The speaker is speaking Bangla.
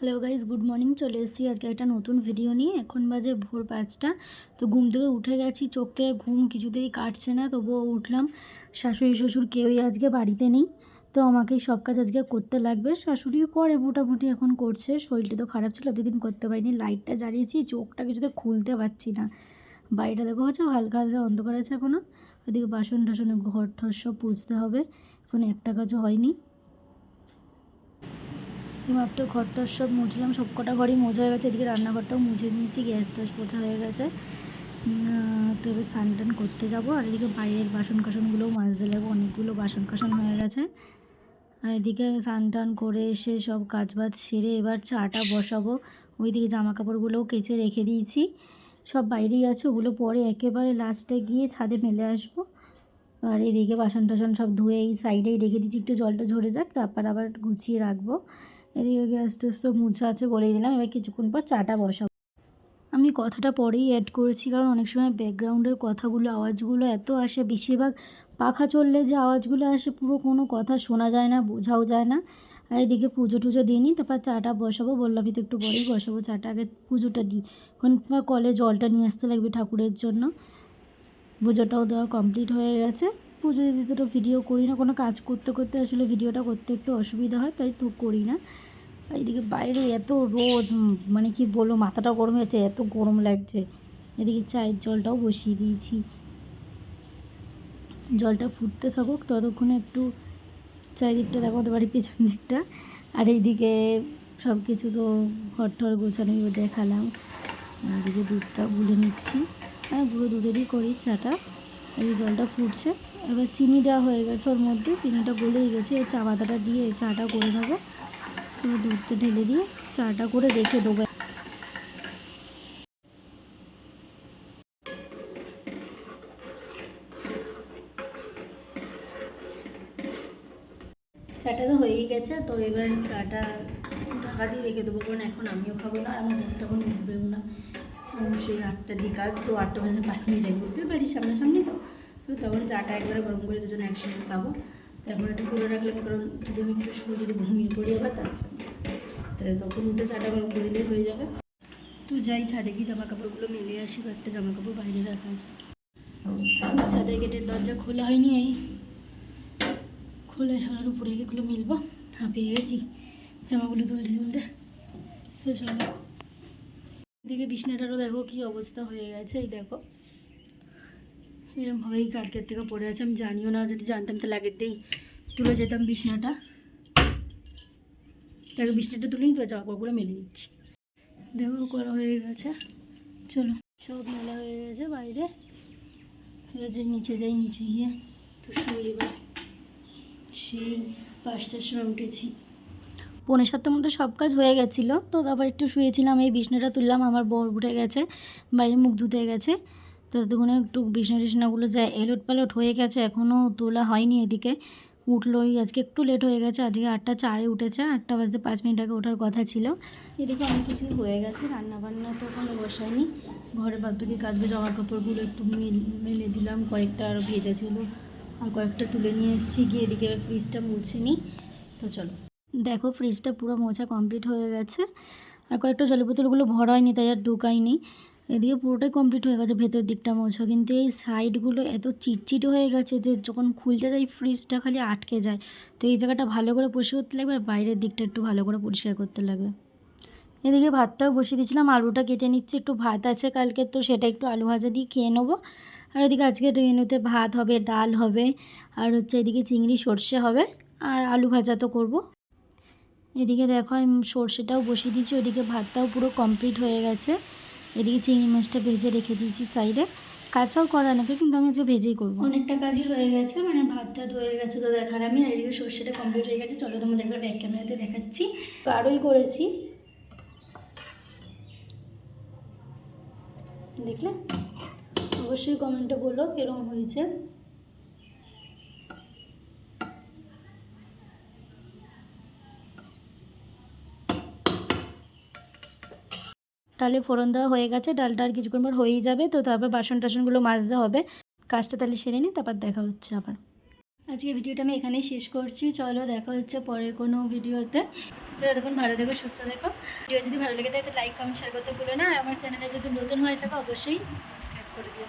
Hello guys, good morning. চলে এসেছি আজকে একটা নতুন ভিডিও নিয়ে। এখন বাজে ভোর 5টা। তো ঘুম থেকে উঠে গেছি, চোখ থেকে ঘুম কিছুতেই কাটছে না, তবুও উঠলাম। শাশুড়ি শ্বশুর কেউই আজকে বাড়িতে নেই, তো আমাকেই সব কাজ আজকে করতে লাগবে। শাশুড়িও করে মোটামুটি, এখন করছে। শরীরটা তো খারাপ ছিল, দুদিন করতে পারিনি। লাইটটা জ্বালিয়েছি, চোখটা কিছুতে খুলতে পারছি না। বাড়িটা দেখো হচ্ছে হালকা হালকা অন্ধকার আছে এখনও। ওইদিকে বাসন টাসনে ঘর ঠর সব পুছতে হবে, এখন একটা কাজও হয়নি। মাত্র ঘরটার সব মুছলাম, সব কটা ঘরই মোছা হয়ে গেছে। এদিকে রান্নাঘরটাও মুছে নিয়েছি, গ্যাস ট্যাস পোছা হয়ে গেছে। তো এবার স্নান টান করতে যাবো। আর এদিকে বাইরের বাসন কাসনগুলোও মাজতে লাগবে, অনেকগুলো বাসন কাসন হয়ে গেছে। আর এদিকে স্নান টান করে এসে সব কাজ বাজ সেরে এবার চাটা বসাবো। ওইদিকে জামা কাপড়গুলোও কেচে রেখে দিয়েছি, সব বাইরেই আছে। ওগুলো পরে একেবারে লাস্টে গিয়ে ছাদে মেলে আসবো। আর এদিকে বাসন টাসন সব ধুয়ে এই সাইডেই রেখে দিচ্ছি, একটু জলটা ঝরে যাক, তারপর আবার গুছিয়ে রাখবো। এদিকে গ্যাস ট্যাস তো মুছা আছে, বলেই দিলাম। এবার কিছুক্ষণ পর চাটা বসাবো। আমি কথাটা পরেই অ্যাড করেছি, কারণ অনেক সময় ব্যাকগ্রাউন্ডের কথাগুলো আওয়াজগুলো এত আসে, বেশিরভাগ পাখা চললে যে আওয়াজগুলো আসে পুরো কোনো কথা শোনা যায় না, বোঝাও যায় না। আর এদিকে পুজো টুজো দিই নি, তারপর চাটা বসাবো। বললামই তো একটু পরেই বসাবো চাটা, আগে পুজোটা দিই। এখন কলে জলটা নিয়ে আসতে লাগবে ঠাকুরের জন্য। পুজোটাও দেওয়া কমপ্লিট হয়ে গেছে। পুজো দিতে তো ভিডিও করি না, কোনো কাজ করতে করতে আসলে ভিডিওটা করতে একটু অসুবিধা হয়, তাই তো করি না। এদিকে বাইরে এত রোদ, মানে কি বলবো, মাথাটা গরম হয়েছে, এত গরম লাগছে। এদিকে চায়ের জলটাও বসিয়ে দিয়েছি, জলটা ফুটতে থাকুক, ততক্ষণে একটু চারিদিকটা দেখাতে পারি, পেছন দিকটা। আর এইদিকে সব কিছু তো ঘর টর গোছানো দেখালাম। এদিকে দুধটা গুলে নিচ্ছি, গুঁড়ো দুধেরই করি চাটা। এই জলটা ফুটছে, এবার চিনি দেওয়া হয়ে গেছে ওর মধ্যে, চিনিটা গলেই গেছে। এই চা পাতাটা দিয়ে চাটা করে নেবো। এবার দুধটা ঢেলে দিয়ে চাটা করে রেখে দেবো। চাটা তো হয়েই গেছে, তো এবার চাটা ঢাকা দিয়ে রেখে দেবো, কারণ এখন আমিও খাবো না, আমার বোন তখন উঠবেও না। সেই 8টার দিকে কাজ, তো 8টা বাজে 5 মিনিট আগে উঠবে, বাড়ির সামনাসামনি তো। তো তখন চাটা একবারে গরম করে দুজন একসঙ্গে খাবো। তারপর একটু করে রাখলাম, কারণ যদি আমি একটু শুয়ে যদি ঘুমিয়ে পড়ি আবার তার জন্য, তাহলে তখন উঠে চাটা গরম করে দিলেই হয়ে যাবে। তো যাই ছাদে গিয়ে জামা কাপড়গুলো মেলে আসি, একটা জামা কাপড় বাইরে রাখা আছে। ছাদের গেটের দরজা খোলা হয়নি, এই খোলা সারার উপরে এগুলো মিলবো। হাঁপিয়ে গেছি জামাগুলো তুলতে তুলতে। তো চলো, এদিকে বিছনাটারও দেখো কি অবস্থা হয়ে গেছে। এই দেখো এরকমভাবেই কালকের থেকে পড়ে আছে। আমি জানিও না, যদি জানতাম তাহলে আগের দিয়েই তুলে যেতাম বিছনাটা। তাকে বিছনাটা তুলে নিতে জামা কাপড়গুলো মেলে দিচ্ছি। দেখো করা হয়ে গেছে, চলো সব মেলা হয়ে গেছে বাইরে। এবার যে নিচে যাই, নিচে গিয়ে একটু শুয়ে। এবার সেই 5টার সময় উঠেছি, 6:45 মধ্যে সব কাজ হয়ে গেছিলো। তো তারপর একটু শুয়েছিলাম, এই বিছনাটা তুললাম। আমার বর উঠে গেছে, বাইরে মুখ ধুতে গেছে। তো ততক্ষণে একটু বিছনা টিছনাগুলো যা এলোট পালট হয়ে গেছে, এখনও তোলা হয়নি। এদিকে উঠলোই, আজকে একটু লেট হয়ে গেছে। আজকে 8টা 4-এ উঠেছে, 8টা বাজতে 5 মিনিট আগে ওঠার কথা ছিল। এদিকে অনেক কিছু হয়ে গেছে, রান্নাবান্না তো ওখানে বসায়নি। ঘরে বাদবাকি কাজবে, জামা কাপড়গুলো একটু মেলে দিলাম, কয়েকটা আরও ভেজা ছিল, আর কয়েকটা তুলে নিয়ে এসেছি গিয়ে। এদিকে ফ্রিজটা মুছে নিই। তো চলো, দেখো ফ্রিজটা পুরো মোছা কমপ্লিট হয়ে গেছে। আর কয়েকটা জলের বোতলগুলো ভরা হয়নি, তাই আর ঢোকাইনি। এদিকে পুরোটাই কমপ্লিট হয়ে গেছে, ভেতর দিকটা মোছা। কিন্তু এই সাইডগুলো এত চিটচিট হয়ে গেছে যে যখন খুলতে যাই ফ্রিজটা খালি আটকে যায়। তো এই জায়গাটা ভালো করে পরিষ্কার করতে লাগবে, আর বাইরের দিকটা একটু ভালো করে পরিষ্কার করতে লাগবে। এদিকে ভাতটাও বসিয়ে দিয়েছিলাম, আলুটা কেটে নিচ্ছে। একটু ভাত আছে কালকে, তো সেটা একটু আলু ভাজা দিয়ে খেয়ে নেবো। আর এদিকে আজকে মেনুতে ভাত হবে, ডাল হবে, আর হচ্ছে এদিকে চিংড়ি সর্ষে হবে, আর আলু ভাজা তো করবো। এদিকে দেখো আমি সর্ষেটাও বসিয়ে দিয়েছি, ওইদিকে ভাতটাও পুরো কমপ্লিট হয়ে গেছে। এদিকে চিংড়ি মাছটা ভেজে রেখে দিয়েছি সাইডে। কাঁচাও করা নাকি, কিন্তু আমি আজকে ভেজেই করবো। অনেকটা কাজই হয়ে গেছে, মানে ভাতটা ধয়ে গেছে তো দেখার আমি। আর এদিকে সর্ষেটা কমপ্লিট হয়ে গেছে, চলো তোমাদের একবার ব্যাক ক্যামেরাতে দেখাচ্ছি। তো আরোই করেছি, দেখলে অবশ্যই কমেন্টে বলো কেরম হয়েছে। ডালে ফোড়ন দেওয়া হয়ে গেছে, ডালটা আর কিছুক্ষণ পর হয়েই যাবে। তো তারপর বাসন টাসনগুলো মাজতে হবে। কাজটা তাহলে সেরে নিই, তারপর দেখা হচ্ছে আবার। আজকে ভিডিওটা আমি এখানেই শেষ করছি, চলো দেখা হচ্ছে পরে কোনো ভিডিওতে। তো এতক্ষণ ভালো থেকো, সুস্থ থেকো। ভিডিও যদি ভালো লেগে থাকে তো লাইক কমেন্ট শেয়ার করতে ভুলো না। আর আমার চ্যানেলে যদি নতুন হয়ে থাকো অবশ্যই সাবস্ক্রাইব করে দিও।